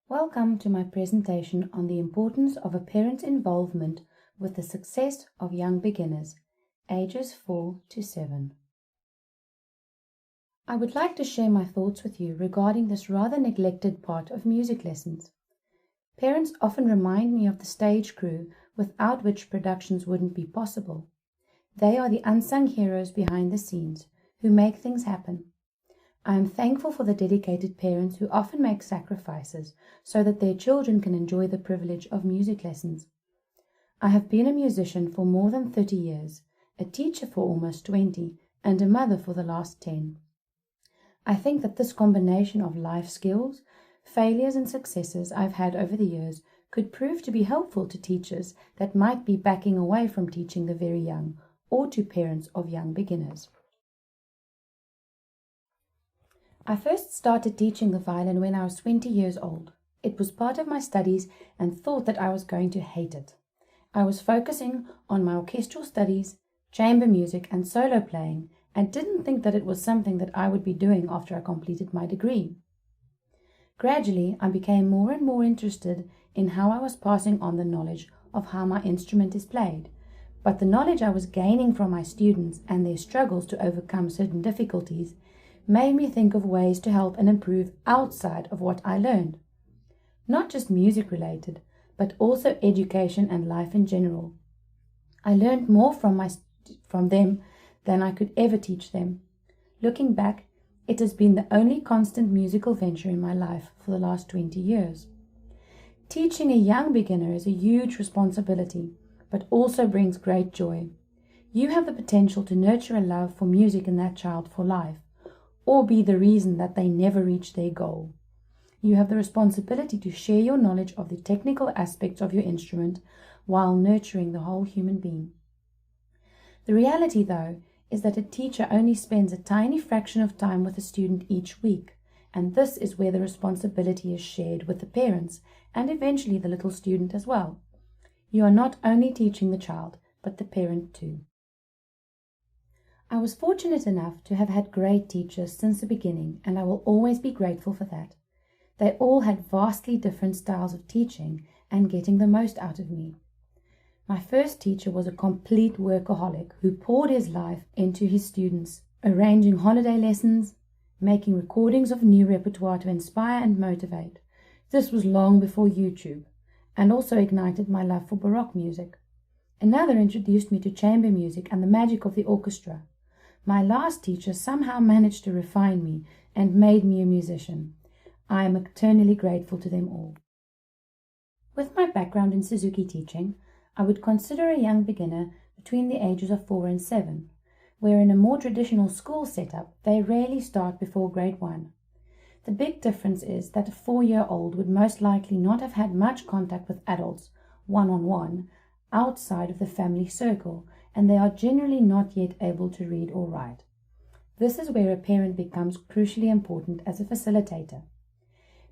Welcome to my presentation on the importance of a parent's involvement with the success of young beginners, ages 4 to 7. I would like to share my thoughts with you regarding this rather neglected part of music lessons. Parents often remind me of the stage crew without which productions wouldn't be possible. They are the unsung heroes behind the scenes who make things happen. I am thankful for the dedicated parents who often make sacrifices so that their children can enjoy the privilege of music lessons. I have been a musician for more than 30 years, a teacher for almost 20, and a mother for the last 10. I think that this combination of life skills, failures and successes I've had over the years could prove to be helpful to teachers that might be backing away from teaching the very young, or to parents of young beginners. I first started teaching the violin when I was 20 years old. It was part of my studies and thought that I was going to hate it. I was focusing on my orchestral studies, chamber music and solo playing, and didn't think that it was something that I would be doing after I completed my degree. Gradually, I became more and more interested in how I was passing on the knowledge of how my instrument is played, but the knowledge I was gaining from my students and their struggles to overcome certain difficulties made me think of ways to help and improve outside of what I learned. Not just music related, but also education and life in general. I learned more from them than I could ever teach them. Looking back, it has been the only constant musical venture in my life for the last 20 years. Teaching a young beginner is a huge responsibility, but also brings great joy. You have the potential to nurture a love for music in that child for life, or be the reason that they never reach their goal. You have the responsibility to share your knowledge of the technical aspects of your instrument while nurturing the whole human being. The reality, though, is that a teacher only spends a tiny fraction of time with a student each week, and this is where the responsibility is shared with the parents and eventually the little student as well. You are not only teaching the child, but the parent too. I was fortunate enough to have had great teachers since the beginning, and I will always be grateful for that. They all had vastly different styles of teaching and getting the most out of me. My first teacher was a complete workaholic who poured his life into his students, arranging holiday lessons, making recordings of new repertoire to inspire and motivate. This was long before YouTube, and also ignited my love for Baroque music. Another introduced me to chamber music and the magic of the orchestra. My last teacher somehow managed to refine me and made me a musician. I am eternally grateful to them all. With my background in Suzuki teaching, I would consider a young beginner between the ages of 4 and 7, where in a more traditional school setup, they rarely start before grade 1. The big difference is that a 4-year-old would most likely not have had much contact with adults, one-on-one, outside of the family circle, and they are generally not yet able to read or write. This is where a parent becomes crucially important as a facilitator.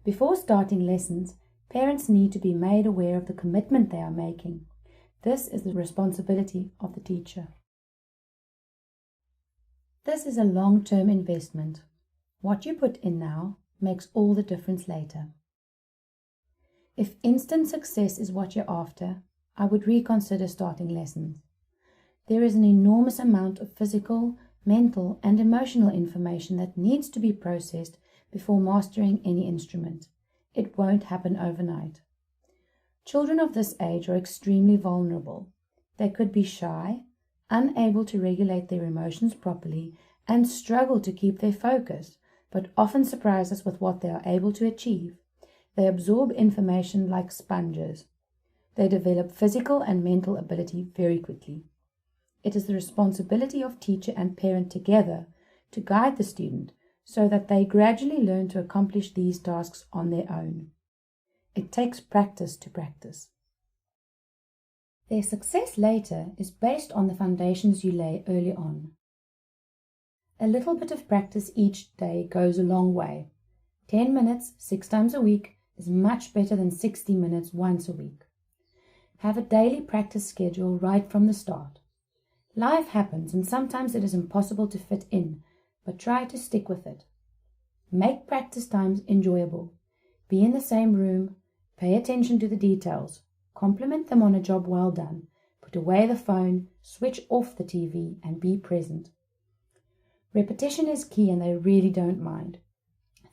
Before starting lessons, parents need to be made aware of the commitment they are making. This is the responsibility of the teacher. This is a long-term investment. What you put in now makes all the difference later. If instant success is what you're after, I would reconsider starting lessons. There is an enormous amount of physical, mental, and emotional information that needs to be processed before mastering any instrument. It won't happen overnight. Children of this age are extremely vulnerable. They could be shy, unable to regulate their emotions properly, and struggle to keep their focus, but often surprise us with what they are able to achieve. They absorb information like sponges. They develop physical and mental ability very quickly. It is the responsibility of teacher and parent together to guide the student so that they gradually learn to accomplish these tasks on their own. It takes practice to practice. Their success later is based on the foundations you lay early on. A little bit of practice each day goes a long way. 10 minutes 6 times a week is much better than 60 minutes once a week. Have a daily practice schedule right from the start. Life happens and sometimes it is impossible to fit in, but try to stick with it. Make practice times enjoyable. Be in the same room, pay attention to the details, compliment them on a job well done, put away the phone, switch off the TV, and be present. Repetition is key and they really don't mind.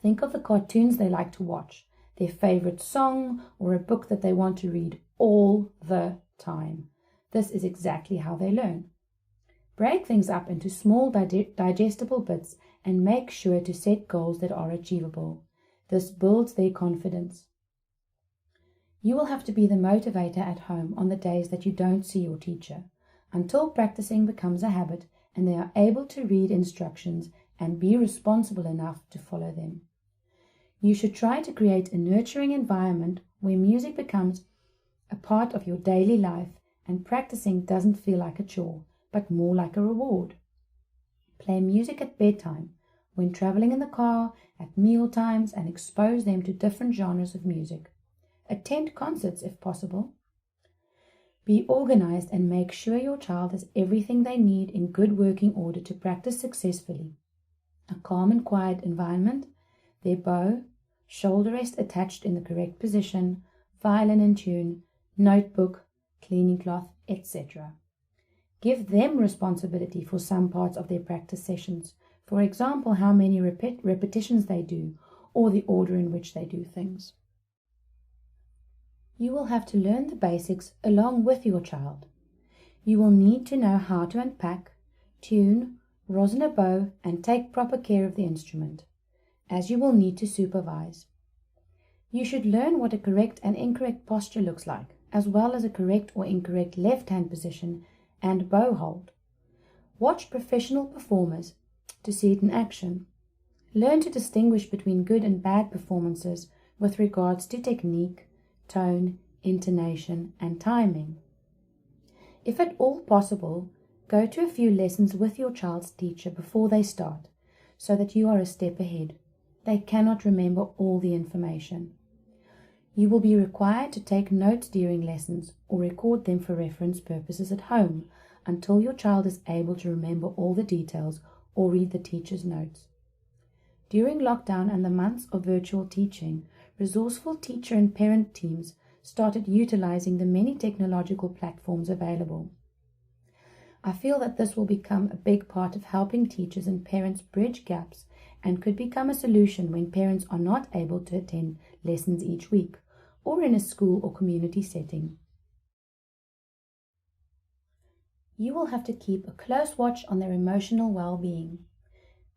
Think of the cartoons they like to watch, their favorite song, or a book that they want to read all the time. This is exactly how they learn. Break things up into small digestible bits and make sure to set goals that are achievable. This builds their confidence. You will have to be the motivator at home on the days that you don't see your teacher, until practicing becomes a habit and they are able to read instructions and be responsible enough to follow them. You should try to create a nurturing environment where music becomes a part of your daily life and practicing doesn't feel like a chore, but more like a reward. Play music at bedtime, when traveling in the car, at meal times, and expose them to different genres of music. Attend concerts if possible. Be organized and make sure your child has everything they need in good working order to practice successfully. A calm and quiet environment, their bow, shoulder rest attached in the correct position, violin in tune, notebook, cleaning cloth, etc. Give them responsibility for some parts of their practice sessions, for example, how many repetitions they do, or the order in which they do things. You will have to learn the basics along with your child. You will need to know how to unpack, tune, rosin a bow, and take proper care of the instrument, as you will need to supervise. You should learn what a correct and incorrect posture looks like, as well as a correct or incorrect left-hand position and bow hold. Watch professional performers to see it in action. Learn to distinguish between good and bad performances with regards to technique, tone, intonation, and timing. If at all possible, go to a few lessons with your child's teacher before they start, so that you are a step ahead. They cannot remember all the information. You will be required to take notes during lessons or record them for reference purposes at home until your child is able to remember all the details or read the teacher's notes. During lockdown and the months of virtual teaching, resourceful teacher and parent teams started utilizing the many technological platforms available. I feel that this will become a big part of helping teachers and parents bridge gaps and could become a solution when parents are not able to attend lessons each week or in a school or community setting. You will have to keep a close watch on their emotional well-being.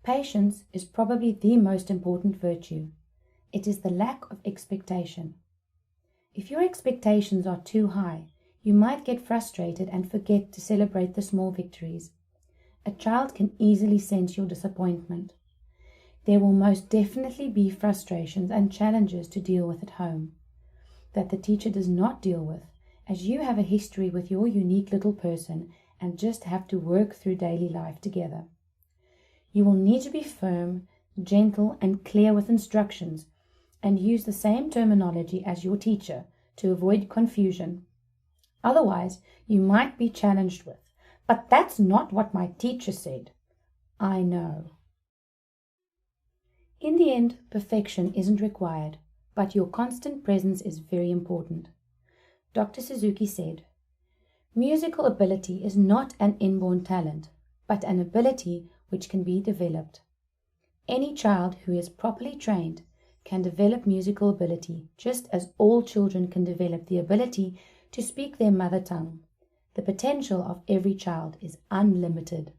Patience is probably the most important virtue. It is the lack of expectation. If your expectations are too high, you might get frustrated and forget to celebrate the small victories. A child can easily sense your disappointment. There will most definitely be frustrations and challenges to deal with at home that the teacher does not deal with, as you have a history with your unique little person and just have to work through daily life together. You will need to be firm, gentle, and clear with instructions, and use the same terminology as your teacher to avoid confusion. Otherwise, you might be challenged with, "But that's not what my teacher said." I know. In the end, perfection isn't required, but your constant presence is very important. Dr. Suzuki said, "Musical ability is not an inborn talent, but an ability which can be developed. Any child who is properly trained can develop musical ability, just as all children can develop the ability to speak their mother tongue. The potential of every child is unlimited."